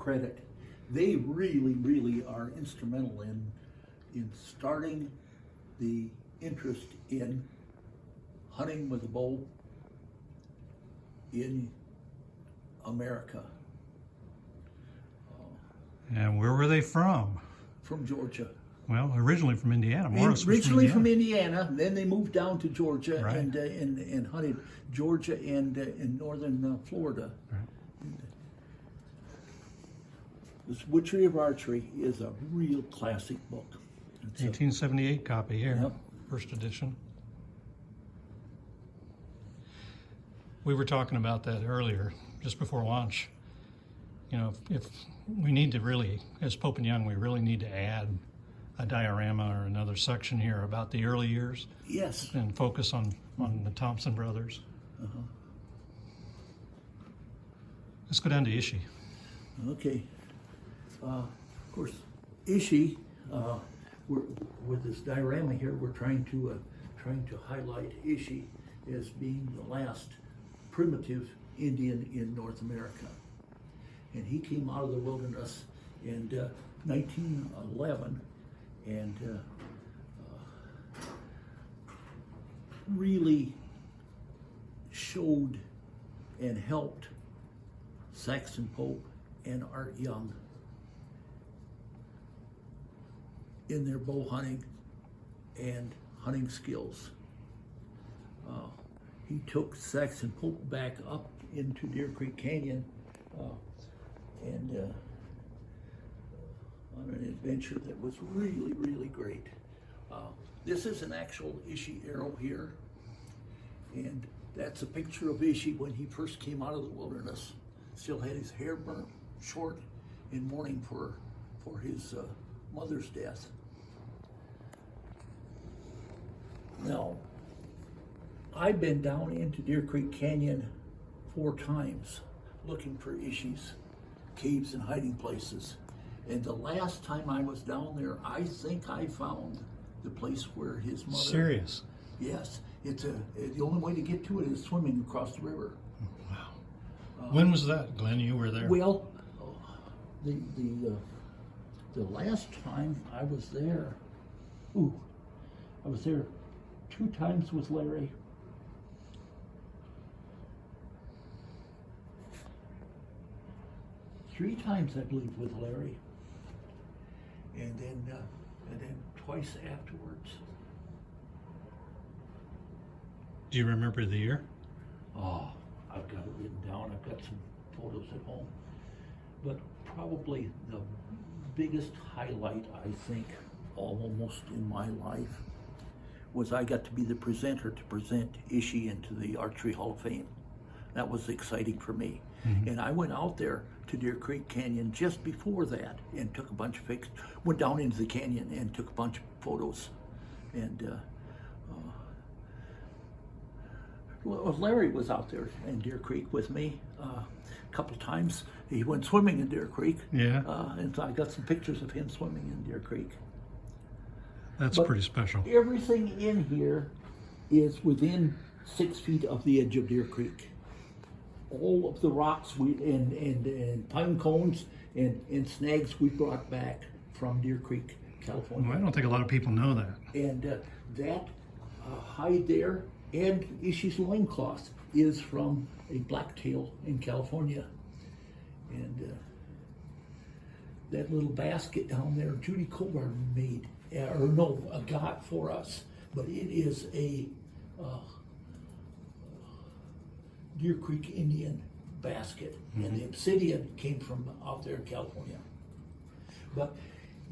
credit. They really are instrumental in starting the interest in hunting with a bow in America. And where were they from? From Georgia. Well, originally from Indiana. Maurice was Originally from from Indiana, then they moved down to Georgia, Right. and hunted Georgia and in northern Florida. Right. This Witchery of Archery is a real classic book. It's a- 1878 copy here, Yep. first edition. We were talking about that earlier, just before lunch. You know, if we need to really, as Pope and Young, we really need to add a diorama or another section here about the early years Yes. and focus on the Thompson brothers. Let's go down to Ishii. Okay. Of course, Ishii, with this diorama here, we're trying to highlight Ishii as being the last primitive Indian in North America. And he came out of the wilderness in 1911 and really showed and helped Saxon Pope and Art Young in their bow hunting and hunting skills. He took Saxon Pope back up into Deer Creek Canyon and on an adventure that was really great. This is an actual Ishii arrow here, and that's a picture of Ishii when he first came out of the wilderness. Still had his hair burnt short in mourning for his mother's death. Now, I've been down into Deer Creek Canyon 4 times looking for Ishii's caves and hiding places. And the last time I was down there, I think I found the place where his mother... Serious? Yes. The only way to get to it is swimming across the river. Wow. When was that, Glenn? You were there? Well, the last time I was there, I was there 2 times with Larry. Three times, I believe, with Larry, and then twice afterwards. Do you remember the year? Oh, I've got it written down. I've got some photos at home. But probably the biggest highlight, I think, almost in my life, was I got to be the presenter to present Ishii into the Archery Hall of Fame. That was exciting for me. Mm-hmm. And I went out there to Deer Creek Canyon just before that and took a bunch of pics, went down into the canyon and took a bunch of photos. And Larry was out there in Deer Creek with me a couple times. He went swimming in Deer Creek. Yeah. And so I got some pictures of him swimming in Deer Creek. That's But pretty special. everything in here is within 6 feet of the edge of Deer Creek. All of the rocks and pine cones and snags we brought back from Deer Creek, California. Well, I don't think a lot of people know that. And that hide there and Ishii's loincloth is from a blacktail in California. And that little basket down there, Judy Colbert made, got for us. But it is a Deer Creek Indian basket, and the obsidian came from out there in California. But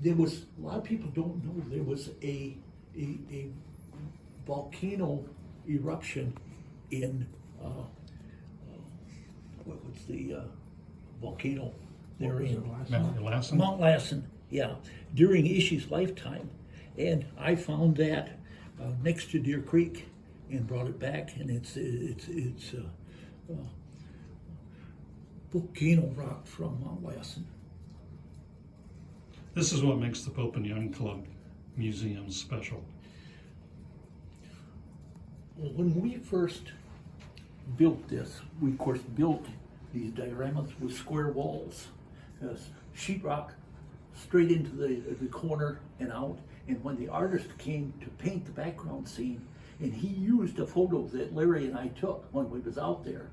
there was, a lot of people don't know, there was a volcano eruption in, what's the volcano there in? Mount Lassen? Mount Lassen, yeah, during Ishii's lifetime. And I found that next to Deer Creek and brought it back, and it's volcano rock from Mount Lassen. This is what makes the Pope and Young Club museums special. Well, when we first built this, we of course built these dioramas with square walls. sheetrock straight into the corner and out. And when the artist came to paint the background scene, and he used a photo that Larry and I took when we was out there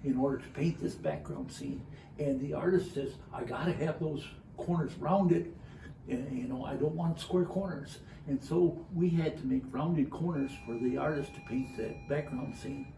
in order to paint this background scene. And the artist says, I gotta have those corners rounded, and you know, I don't want square corners. And so we had to make rounded corners for the artist to paint that background scene.